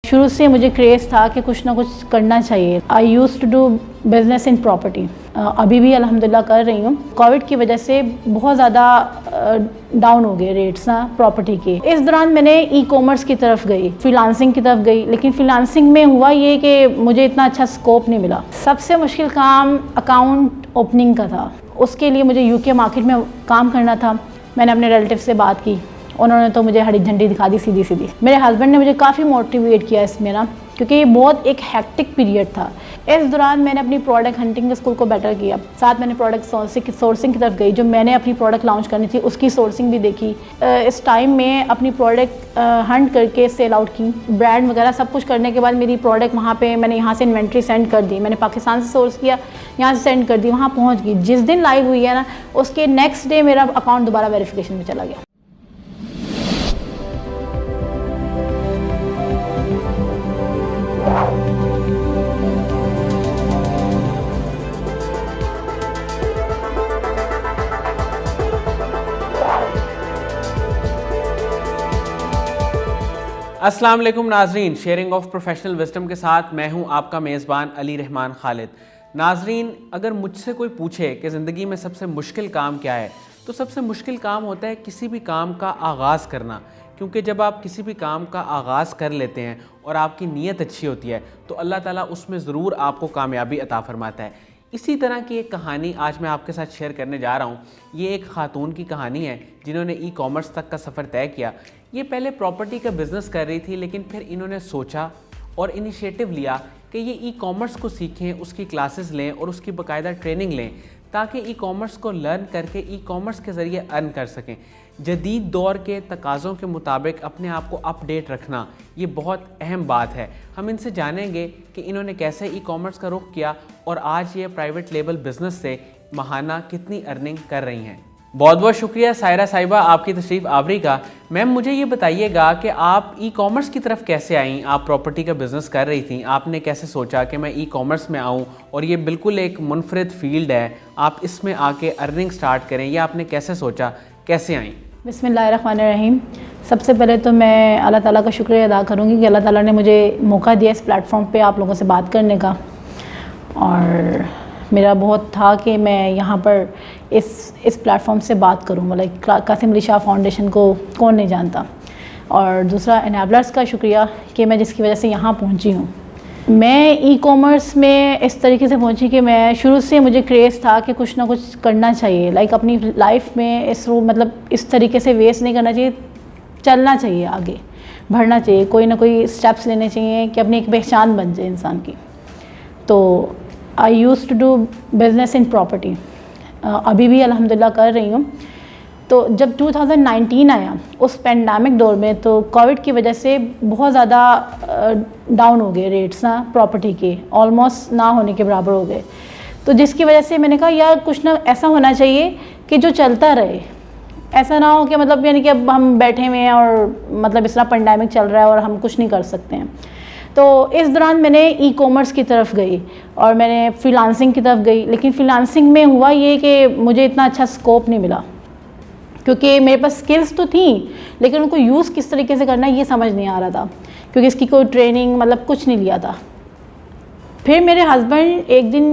शुरू से मुझे क्रेज़ था कि कुछ ना कुछ करना चाहिए। I use to do business in property, अभी भी अल्हम्दुलिल्लाह कर रही हूँ। कोविड की वजह से बहुत ज़्यादा डाउन हो गए रेट्स ना प्रॉपर्टी के। इस दौरान मैंने ई कॉमर्स की तरफ गई, फ्रीलांसिंग की तरफ गई, लेकिन फ्रीलांसिंग में हुआ ये कि मुझे इतना अच्छा स्कोप नहीं मिला। सबसे मुश्किल काम अकाउंट ओपनिंग का था। उसके लिए मुझे यूके मार्केट में काम करना था। मैंने अपने रिलेटिव से बात की, उन्होंने तो मुझे हरी झंडी दिखा दी सीधी सीधी। मेरे हस्बैंड ने मुझे काफ़ी मोटिवेट किया इसमें ना, क्योंकि ये बहुत एक हैक्टिक पीरियड था। इस दौरान मैंने अपनी प्रोडक्ट हंटिंग स्कूल को बेटर किया। साथ मैंने प्रोडक्ट सोर्सिंग की तरफ गई, जो मैंने अपनी प्रोडक्ट लॉन्च करनी थी उसकी सोर्सिंग भी देखी। इस टाइम में अपनी प्रोडक्ट हंट करके सेल आउट की, ब्रांड वगैरह सब कुछ करने के बाद मेरी प्रोडक्ट वहाँ पे मैंने यहाँ से इन्वेंट्री सेंड कर दी। मैंने पाकिस्तान से सोर्स किया, यहाँ से सेंड कर दी, वहाँ पहुँच गई। जिस दिन लाइव हुई है ना, उसके नेक्स्ट डे मेरा अकाउंट दोबारा वेरिफिकेशन में चला गया। अस्सलाम वालेकुम नाजरीन, शेयरिंग ऑफ प्रोफेशनल विजडम के साथ मैं हूं आपका मेज़बान अली रहमान खालिद। नाजरीन, अगर मुझसे कोई पूछे कि ज़िंदगी में सबसे मुश्किल काम क्या है, तो सबसे मुश्किल काम होता है किसी भी काम का आगाज़ करना। क्योंकि जब आप किसी भी काम का आगाज़ कर लेते हैं और आपकी नीयत अच्छी होती है तो अल्लाह ताला उसमें ज़रूर आपको कामयाबी अता फ़रमाता है। इसी तरह की एक कहानी आज मैं आपके साथ शेयर करने जा रहा हूँ। ये एक ख़ातून की कहानी है जिन्होंने ई कॉमर्स तक का सफ़र तय किया। ये पहले प्रॉपर्टी का बिज़नेस कर रही थी, लेकिन फिर इन्होंने सोचा और इनिशिएटिव लिया कि ये ई कॉमर्स को सीखें, उसकी क्लासेस लें और उसकी बाकायदा ट्रेनिंग लें, ताकि ई कॉमर्स को लर्न करके ई कॉमर्स के ज़रिए अर्न कर सकें। जदीद दौर के तकाज़ों के मुताबिक अपने आप को अपडेट रखना ये बहुत अहम बात है। हम इनसे जानेंगे कि इन्होंने कैसे ई कॉमर्स का रुख किया और आज ये प्राइवेट लेबल बिज़नेस से माहाना कितनी अर्निंग कर रही हैं। बहुत बहुत शुक्रिया सायरा साहिबा आपकी तशरीफ़ आवरी का। मैम, मुझे ये बताइएगा कि आप ई कॉमर्स की तरफ कैसे आईं? आप प्रॉपर्टी का बिज़नेस कर रही थी, आपने कैसे सोचा कि मैं ई कॉमर्स में आऊँ और ये बिल्कुल एक मुनफरिद फील्ड है, आप इसमें आके अर्निंग स्टार्ट करें? ये आपने कैसे सोचा, कैसे आईं? बिस्मिल्लाहिर्रहमानिर्रहीम। सबसे पहले तो मैं अल्लाह ताला का शुक्रिया अदा करूँगी कि अल्लाह ताला ने मुझे मौका दिया इस प्लेटफॉर्म पे आप लोगों से बात करने का। और मेरा बहुत था कि मैं यहाँ पर इस प्लेटफॉर्म से बात करूँ। लाइक कासिम अली शाह फाउंडेशन को कौन नहीं जानता। और दूसरा एनेबलर्स का शुक्रिया कि मैं जिसकी वजह से यहाँ पहुँची हूँ। मैं ई कॉमर्स में इस तरीके से पहुँची कि मैं शुरू से मुझे क्रेज़ था कि कुछ ना कुछ करना चाहिए। लाइक अपनी लाइफ में इस तरीके से वेस्ट नहीं करना चाहिए, चलना चाहिए, आगे बढ़ना चाहिए, कोई ना कोई स्टेप्स लेने चाहिए कि अपनी एक पहचान बन जाए इंसान की। तो I use to do business in property, अभी भी अल्हम्दुलिल्लाह कर रही हूँ। तो जब 2019 आया उस पेंडेमिक दौर में, तो कोविड की वजह से बहुत ज़्यादा डाउन हो गए रेट्स ना प्रॉपर्टी के, ऑलमोस्ट ना होने के बराबर हो गए। तो जिसकी वजह से मैंने कहा यार कुछ ना ऐसा होना चाहिए कि जो चलता रहे। ऐसा ना हो कि मतलब यानी कि अब हम बैठे हुए हैं और मतलब इस तरह पेंडेमिक चल रहा है और हम कुछ नहीं कर सकते हैं। तो इस दौरान मैंने ई कॉमर्स की तरफ गई और मैंने फ्रीलांसिंग की तरफ गई, लेकिन फ्रीलांसिंग में हुआ ये कि मुझे इतना अच्छा स्कोप नहीं मिला, क्योंकि मेरे पास स्किल्स तो थी लेकिन उनको यूज़ किस तरीके से करना है ये समझ नहीं आ रहा था, क्योंकि इसकी कोई ट्रेनिंग मतलब कुछ नहीं लिया था। फिर मेरे हस्बैंड एक दिन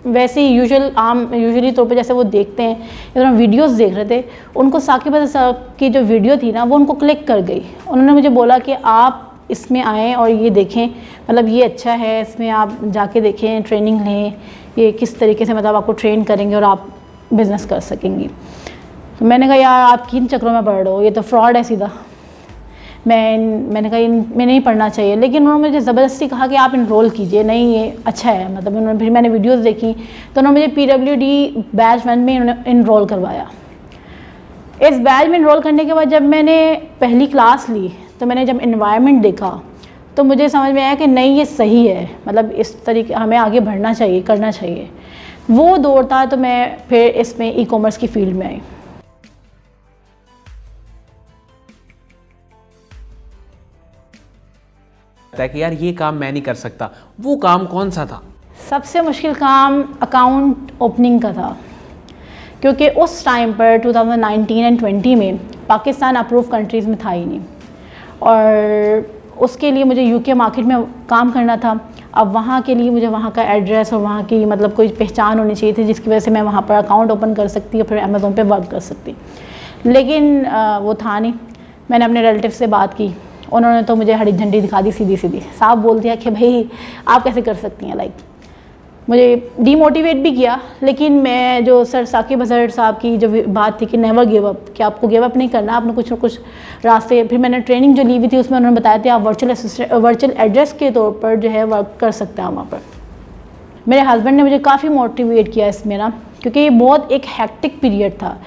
वैसे ही यूजुअली तौर पे जैसे वो देखते हैं, इधर वीडियोस देख रहे थे, उनको साकिब साहब की जो वीडियो थी ना वो उनको क्लिक कर गई। उन्होंने मुझे बोला कि आप इसमें आएँ और ये देखें, मतलब ये अच्छा है, इसमें आप जाके देखें, ट्रेनिंग लें, ये किस तरीके से मतलब आपको ट्रेन करेंगे और आप बिज़नेस कर सकेंगी। तो मैंने कहा यार आप किन चक्रों में पढ़ रहे हो, ये तो फ्रॉड है सीधा। मैंने कहा मैं नहीं पढ़ना चाहिए, लेकिन उन्होंने मुझे ज़बरदस्ती कहा कि आप इनरोल कीजिए, नहीं ये अच्छा है। मतलब उन्होंने फिर मैंने वीडियोस देखी तो उन्होंने मुझे PWD बैच 1 में इनरोल करवाया। इस बैच में इनरोल करने के बाद जब मैंने पहली क्लास ली तो मैंने जब इन्वायरमेंट देखा तो मुझे समझ में आया कि नहीं ये सही है, मतलब इस तरीके हमें आगे बढ़ना चाहिए, करना चाहिए। वो दौर था तो मैं फिर इसमें ई कॉमर्स की फील्ड में आई। कि यार ये काम मैं नहीं कर सकता, वो काम कौन सा था? सबसे मुश्किल काम अकाउंट ओपनिंग का था, क्योंकि उस टाइम पर 2019 एंड 20 में पाकिस्तान अप्रूव कंट्रीज़ में था ही नहीं। और उसके लिए मुझे यूके मार्केट में काम करना था। अब वहाँ के लिए मुझे वहाँ का एड्रेस और वहाँ की मतलब कोई पहचान होनी चाहिए थी जिसकी वजह से मैं वहाँ पर अकाउंट ओपन कर सकती और फिर अमेज़ोन पे वर्क कर सकती। लेकिन वो था नहीं। मैंने अपने रिलेटिव से बात की, उन्होंने तो मुझे हरी झंडी दिखा दी, सीधी सीधी साफ बोल दिया कि भाई आप कैसे कर सकती हैं। लाइक मुझे डीमोटिवेट भी किया, लेकिन मैं जो सर साकिब अजहर साहब की जो बात थी कि नेवर गिव अप, कि आपको गिव अप नहीं करना, आपने कुछ ना कुछ रास्ते, फिर मैंने ट्रेनिंग जो ली हुई थी उसमें उन्होंने बताया था आप वर्चुअल एड्रेस के तौर पर जो है वर्क कर सकते हैं वहाँ पर। मेरे हस्बैंड ने मुझे काफ़ी मोटिवेट किया इसमें ना, क्योंकि ये बहुत एक हैक्टिक पीरियड था,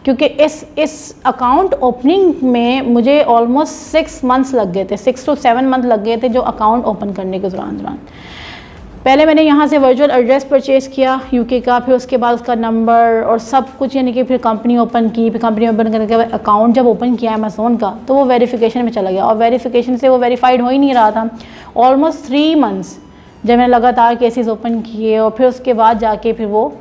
क्योंकि इस अकाउंट ओपनिंग में मुझे ऑलमोस्ट 6 मंथ्स लग गए थे, 6 to 7 मंथ लग गए थे जो अकाउंट ओपन करने के दौरान। पहले मैंने यहाँ से वर्चुअल एड्रेस परचेज़ किया यूके का, फिर उसके बाद उसका नंबर और सब कुछ, यानी कि फिर कंपनी ओपन की, फिर कंपनी ओपन करने के बाद अकाउंट जब ओपन किया अमेज़ोन का तो वो वेरिफिकेशन में चला गया, और वेरिफिकेशन से वो वेरीफाइड हो ही नहीं रहा था। ऑलमोस्ट 3 मंथ्स जब मैंने लगातार केसेस ओपन किए और फिर उसके बाद जाके फिर वो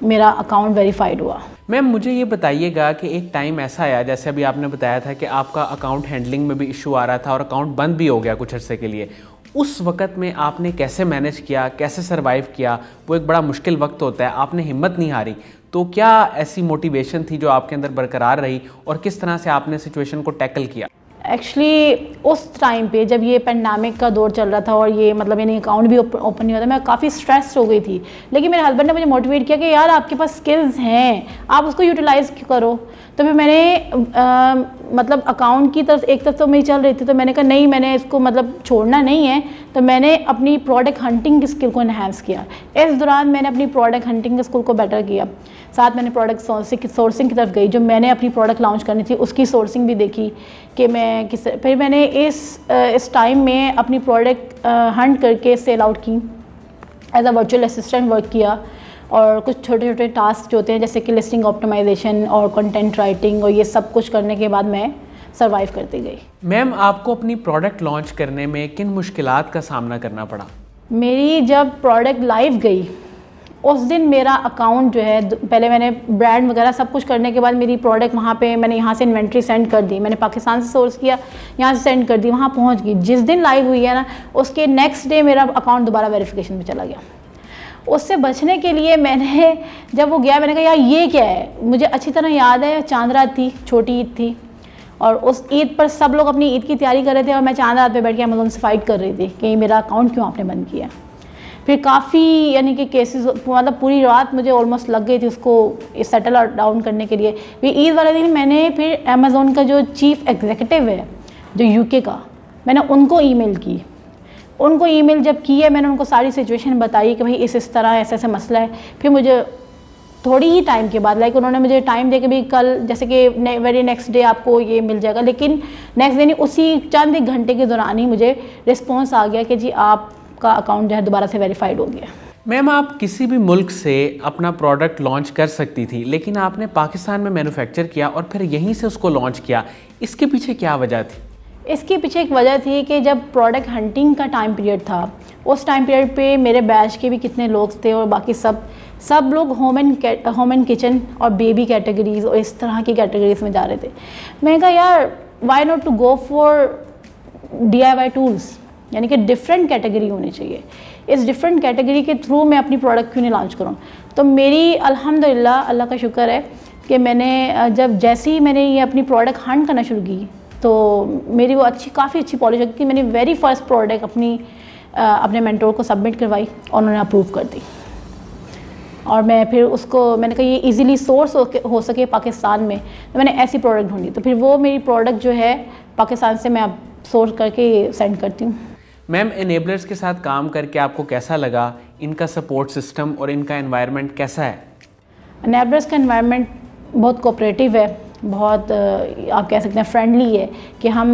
मेरा अकाउंट वेरीफाइड हुआ। मैम मुझे ये बताइएगा कि एक टाइम ऐसा आया, जैसे अभी आपने बताया था कि आपका अकाउंट हैंडलिंग में भी इशू आ रहा था और अकाउंट बंद भी हो गया कुछ अर्से के लिए, उस वक़्त में आपने कैसे मैनेज किया, कैसे सरवाइव किया? वो एक बड़ा मुश्किल वक्त होता है, आपने हिम्मत नहीं हारी, तो क्या ऐसी मोटिवेशन थी जो आपके अंदर बरकरार रही और किस तरह से आपने सिचुएशन को टैकल किया? एक्चुअली उस टाइम पे जब ये पेंडेमिक का दौर चल रहा था और ये मतलब यानी अकाउंट भी ओपन नहीं हुआ था, मैं काफ़ी स्ट्रेस हो गई थी, लेकिन मेरे हस्बैंड ने मुझे मोटिवेट किया कि यार आपके पास स्किल्स हैं, आप उसको यूटिलाइज़ करो। तो फिर मैंने मतलब अकाउंट की तरफ एक तरफ तो मेरी चल रही थी, तो मैंने कहा नहीं, मैंने इसको मतलब छोड़ना नहीं है, तो मैंने अपनी प्रोडक्ट हंटिंग की स्किल को इन्हांस किया। इस दौरान मैंने अपनी प्रोडक्ट हंटिंग की स्किल को बेटर किया, साथ मैंने प्रोडक्ट सोर्सिंग की तरफ गई, जो मैंने अपनी प्रोडक्ट लॉन्च करनी थी उसकी सोर्सिंग भी देखी कि मैं किस, फिर मैंने इस टाइम में अपनी प्रोडक्ट हंट करके सेल आउट की, as a virtual assistant work किया, और कुछ छोटे छोटे टास्क जो होते हैं जैसे कि लिस्टिंग ऑप्टिमाइजेशन और कंटेंट राइटिंग, और ये सब कुछ करने के बाद मैं सर्वाइव करती गई। मैम आपको अपनी प्रोडक्ट लॉन्च करने में किन मुश्किलात का सामना करना पड़ा? मेरी जब प्रोडक्ट लाइव गई उस दिन मेरा अकाउंट जो है, पहले मैंने ब्रांड वगैरह सब कुछ करने के बाद मेरी प्रोडक्ट वहाँ पे मैंने यहाँ से इन्वेंट्री सेंड कर दी, मैंने पाकिस्तान से सोर्स किया, यहाँ से सेंड कर दी, वहाँ पहुँच गई। जिस दिन लाइव हुई है ना, उसके नेक्स्ट डे मेरा अकाउंट दोबारा वेरिफिकेशन में चला गया। उससे बचने के लिए मैंने जब वो गया, मैंने कहा यार ये क्या है। मुझे अच्छी तरह याद है, चांद रात थी, छोटी ईद थी, और उस ईद पर सब लोग अपनी ईद की तैयारी कर रहे थे और मैं चांद रात पे बैठ के अमेज़ोन से फाइट कर रही थी कि मेरा अकाउंट क्यों आपने बंद किया। फिर काफ़ी यानी कि केसेस, मतलब पूरी रात मुझे ऑलमोस्ट लग गई थी उसको सेटल डाउन करने के लिए। फिर ईद वाले दिन मैंने फिर अमेज़ोन का जो चीफ एग्जीक्यूटिव है जो यूके का, मैंने उनको ईमेल की। उनको ईमेल जब की है, मैंने उनको सारी सिचुएशन बताई कि भाई इस तरह ऐसा ऐसा मसला है। फिर मुझे थोड़ी ही टाइम के बाद, लाइक उन्होंने मुझे टाइम दे के भी कल जैसे कि वेरी नेक्स्ट डे आपको ये मिल जाएगा, लेकिन नेक्स्ट डे नहीं, उसी चंद 1 घंटे के दौरान ही मुझे रिस्पॉन्स आ गया कि जी आपका अकाउंट जो है दोबारा से वेरीफाइड हो गया। मैम आप किसी भी मुल्क से अपना प्रोडक्ट लॉन्च कर सकती थी, लेकिन आपने पाकिस्तान में मैन्युफैक्चर किया और फिर यहीं से उसको लॉन्च किया, इसके पीछे क्या वजह थी? इसके पीछे एक वजह थी कि जब प्रोडक्ट हंटिंग का टाइम पीरियड था, उस टाइम पीरियड पे मेरे बैच के भी कितने लोग थे और बाकी सब लोग होम एंड किचन और बेबी कैटेगरीज और इस तरह की कैटेगरीज में जा रहे थे। मैंने कहा यार why not to go for DIY tools, यानी कि डिफरेंट कैटेगरी होनी चाहिए। इस डिफरेंट कैटेगरी के थ्रू मैं अपनी प्रोडक्ट क्यों नहीं लॉन्च करूँ। तो मेरी अल्हम्दुलिल्लाह अल्लाह का शुक्र है कि मैंने जैसे ही मैंने ये अपनी प्रोडक्ट हंट करना शुरू की तो मेरी वो काफ़ी अच्छी पॉलिश हो गई। मैंने वेरी फर्स्ट प्रोडक्ट अपने मेंटोर को सबमिट करवाई और उन्होंने अप्रूव कर दी, और मैं फिर उसको मैंने कहा ये इजीली सोर्स हो सके पाकिस्तान में, तो मैंने ऐसी प्रोडक्ट ढूंढी। तो फिर वो मेरी प्रोडक्ट जो है पाकिस्तान से मैं अब सोर्स करके सेंड करती हूँ। मैम एनेबलर्स के साथ काम करके आपको कैसा लगा? इनका सपोर्ट सिस्टम और इनका एनवायरनमेंट कैसा है? एनेबलर्स का एनवायरनमेंट बहुत कोऑपरेटिव है, बहुत आप कह सकते हैं फ्रेंडली है कि हम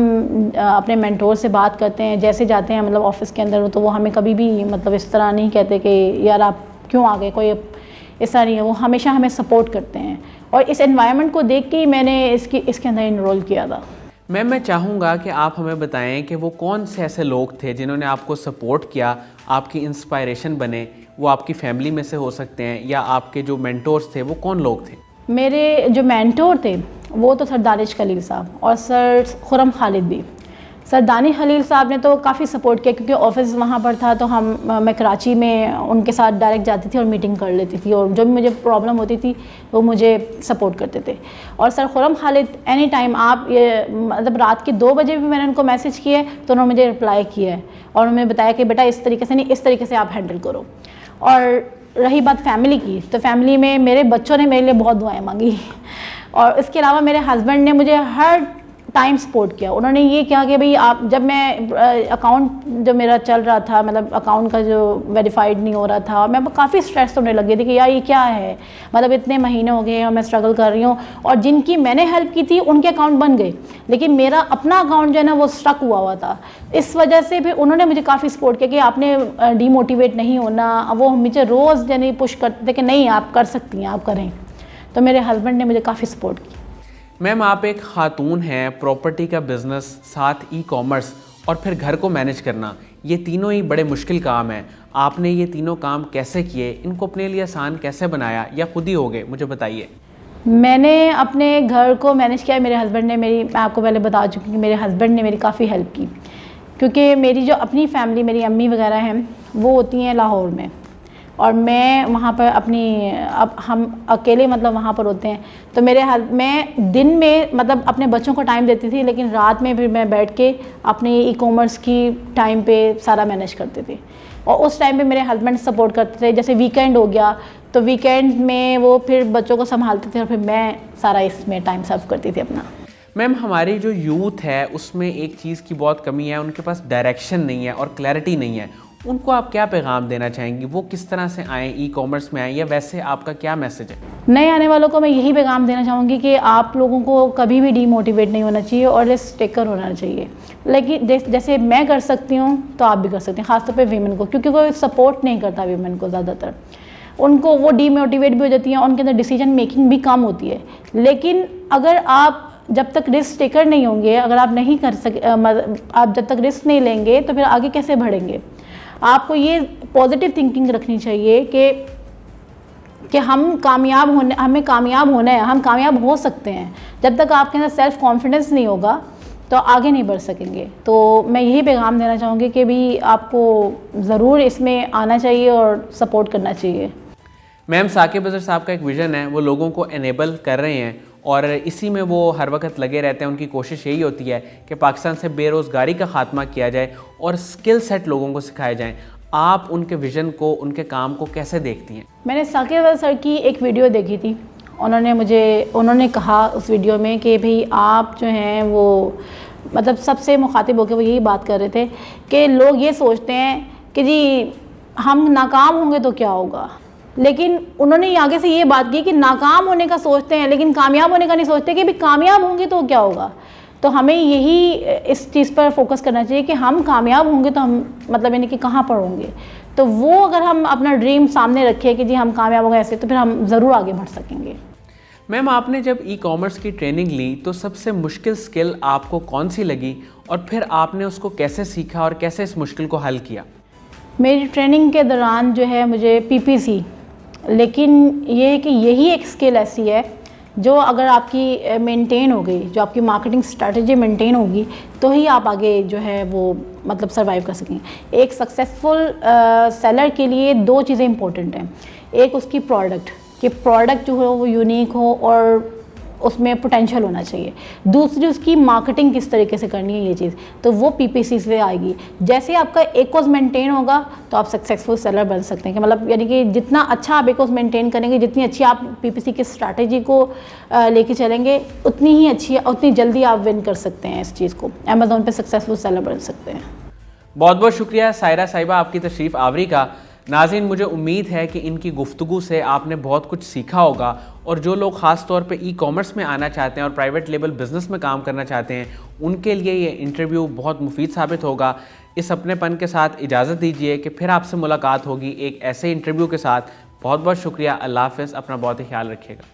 अपने मेंटोर से बात करते हैं, जैसे जाते हैं मतलब ऑफिस के अंदर, तो वो हमें कभी भी मतलब इस तरह नहीं कहते कि यार आप क्यों आ गए, कोई ऐसा नहीं है। वो हमेशा हमें सपोर्ट करते हैं, और इस एनवायरनमेंट को देख के ही मैंने इसके अंदर इनरोल किया था। मैम मैं चाहूँगा कि आप हमें बताएं कि वो कौन से ऐसे लोग थे जिन्होंने आपको सपोर्ट किया, आपकी इंस्पायरेशन बने। वो आपकी फैमिली में से हो सकते हैं या आपके जो मेंटोर्स थे वो कौन लोग थे? मेरे जो मेंटोर थे वो तो सर दानिश खलील साहब और सर खुरम खालिद भी। सर दानिश खलील साहब ने तो काफ़ी सपोर्ट किया, क्योंकि ऑफिस वहाँ पर था तो मैं कराची में उनके साथ डायरेक्ट जाती थी और मीटिंग कर लेती थी, और जो भी मुझे प्रॉब्लम होती थी वो मुझे सपोर्ट करते थे। और sir Khurram Khalid any time आप ये मतलब रात के 2 बजे भी मैंने उनको मैसेज किया है तो उन्होंने मुझे रिप्लाई किया है और उन्होंने बताया कि बेटा इस तरीके से नहीं, इस तरीके से आप हैंडल करो। और रही बात फैमिली की, तो फैमिली में मेरे बच्चों ने मेरे लिए बहुत दुआएं मांगी और इसके अलावा मेरे हस्बैंड ने मुझे हर टाइम सपोर्ट किया। उन्होंने ये कहा कि भाई आप, जब मैं अकाउंट जो मेरा चल रहा था, मतलब अकाउंट का जो वेरीफाइड नहीं हो रहा था, मैं काफ़ी स्ट्रेस होने लगी थी कि यार ये क्या है, मतलब इतने महीने हो गए और मैं स्ट्रगल कर रही हूँ, और जिनकी मैंने हेल्प की थी उनके अकाउंट बन गए, लेकिन मेरा अपना अकाउंट जो है ना वो स्टक हुआ था। इस वजह से फिर उन्होंने मुझे काफ़ी सपोर्ट किया कि आपने डीमोटिवेट नहीं होना। वो मुझे रोज़ यानी पुश करते थे कि नहीं आप कर सकती हैं, आप करें। तो मेरे हस्बैंड ने मुझे काफ़ी सपोर्ट किया। मैम आप एक खातून हैं, प्रॉपर्टी का बिज़नेस, साथ ई-कॉमर्स और फिर घर को मैनेज करना, ये तीनों ही बड़े मुश्किल काम हैं। आपने ये तीनों काम कैसे किए, इनको अपने लिए आसान कैसे बनाया, या खुद ही हो गए, मुझे बताइए। मैंने अपने घर को मैनेज किया, मेरे हस्बैंड ने मेरी, मैं आपको पहले बता चुकी हूँ कि मेरे हस्बैंड ने मेरी काफ़ी हेल्प की, क्योंकि मेरी जो अपनी फैमिली, मेरी अम्मी वगैरह हैं वो होती हैं लाहौर में, और मैं वहाँ पर अब हम अकेले मतलब वहाँ पर होते हैं। तो मैं दिन में मतलब अपने बच्चों को टाइम देती थी, लेकिन रात में फिर मैं बैठ के अपने ई-कॉमर्स की टाइम पे सारा मैनेज करती थी, और उस टाइम पे मेरे हस्बैंड सपोर्ट करते थे। जैसे वीकेंड हो गया तो वीकेंड में वो फिर बच्चों को संभालते थे और फिर मैं सारा इसमें टाइम सर्व करती थी अपना। मैम हमारी जो यूथ है उसमें एक चीज़ की बहुत कमी है, उनके पास डायरेक्शन नहीं है और क्लैरिटी नहीं है। उनको आप क्या पैगाम देना चाहेंगी, वो किस तरह से आएँ, ई-कॉमर्स में आएँ, या वैसे आपका क्या मैसेज है? नए आने वालों को मैं यही पैगाम देना चाहूँगी कि आप लोगों को कभी भी डीमोटिवेट नहीं होना चाहिए और रिस्क टेकर होना चाहिए। लेकिन जैसे मैं कर सकती हूँ तो आप भी कर सकते हैं, ख़ासतौर पे वीमेन को, क्योंकि कोई सपोर्ट नहीं करता वीमेन को ज़्यादातर। उनको वो डीमोटिवेट भी हो जाती हैं, उनके अंदर डिसीजन मेकिंग भी कम होती है। लेकिन अगर आप जब तक रिस्क टेकर नहीं होंगे, अगर आप नहीं कर सके, आप जब तक रिस्क नहीं लेंगे तो फिर आगे कैसे बढ़ेंगे। आपको ये पॉजिटिव थिंकिंग रखनी चाहिए कि हमें कामयाब होना है, हम कामयाब हो सकते हैं। जब तक आपके अंदर सेल्फ कॉन्फिडेंस नहीं होगा तो आगे नहीं बढ़ सकेंगे। तो मैं यही पैगाम देना चाहूँगी कि भी आपको ज़रूर इसमें आना चाहिए और सपोर्ट करना चाहिए। मैम साकिब अज़हर साहब का एक विज़न है, वो लोगों को एनेबल कर रहे हैं और इसी में वो हर वक्त लगे रहते हैं। उनकी कोशिश यही होती है कि पाकिस्तान से बेरोज़गारी का ख़ात्मा किया जाए और स्किल सेट लोगों को सिखाए जाएं। आप उनके विज़न को, उनके काम को कैसे देखती हैं? मैंने साकिब अज़हर सर की एक वीडियो देखी थी, उन्होंने कहा उस वीडियो में कि भाई आप जो हैं वो मतलब सबसे मुखातिब होकर वो यही बात कर रहे थे कि लोग ये सोचते हैं कि जी हम नाकाम होंगे तो क्या होगा, लेकिन उन्होंने आगे से ये बात की कि नाकाम होने का सोचते हैं लेकिन कामयाब होने का नहीं सोचते कि भी कामयाब होंगे तो क्या होगा। तो हमें यही इस चीज़ पर फोकस करना चाहिए कि हम कामयाब होंगे तो हम मतलब यानी कि कहाँ पर होंगे। तो वो अगर हम अपना ड्रीम सामने रखें कि जी हम कामयाब होंगे ऐसे, तो फिर हम ज़रूर आगे बढ़ सकेंगे। मैम आपने जब ई-कॉमर्स की ट्रेनिंग ली तो सबसे मुश्किल स्किल आपको कौन सी लगी और फिर आपने उसको कैसे सीखा और कैसे इस मुश्किल को हल किया? मेरी ट्रेनिंग के दौरान जो है मुझे PPC, लेकिन ये है कि यही एक स्किल ऐसी है जो अगर आपकी मेंटेन हो गई, जो आपकी मार्केटिंग स्ट्रैटेजी मेंटेन होगी तो ही आप आगे जो है वो मतलब सर्वाइव कर सकेंगे। एक सक्सेसफुल सेलर के लिए 2 चीज़ें इंपॉर्टेंट हैं। एक उसकी प्रोडक्ट, कि प्रोडक्ट जो हो वो यूनिक हो और उसमें पोटेंशियल होना चाहिए। दूसरी उसकी मार्केटिंग किस तरीके से करनी है, ये चीज़ तो वो PPC से आएगी। जैसे आपका एकोस मेंटेन होगा तो आप सक्सेसफुल सेलर बन सकते हैं, कि मतलब यानी कि जितना अच्छा आप एकोस मेंटेन करेंगे, जितनी अच्छी आप PPC की स्ट्रैटेजी को लेके चलेंगे, उतनी ही अच्छी, उतनी जल्दी आप विन कर सकते हैं इस चीज़ को। अमेज़ॉन पे सक्सेसफुल सेलर बन सकते हैं। बहुत बहुत शुक्रिया सायरा साहिबा आपकी तशरीफ़ आवरी का। नाज़रीन, मुझे उम्मीद है कि इनकी गुफ्तगू से आपने बहुत कुछ सीखा होगा और जो लोग ख़ास तौर पे ई-कॉमर्स में आना चाहते हैं और प्राइवेट लेवल बिज़नेस में काम करना चाहते हैं, उनके लिए ये इंटरव्यू बहुत मुफीद साबित होगा। इस अपनेपन के साथ इजाज़त दीजिए कि फिर आपसे मुलाकात होगी एक ऐसे इंटरव्यू के साथ। बहुत बहुत शुक्रिया। अल्लाह हाफ़िज़। अपना बहुत ही ख्याल रखिएगा।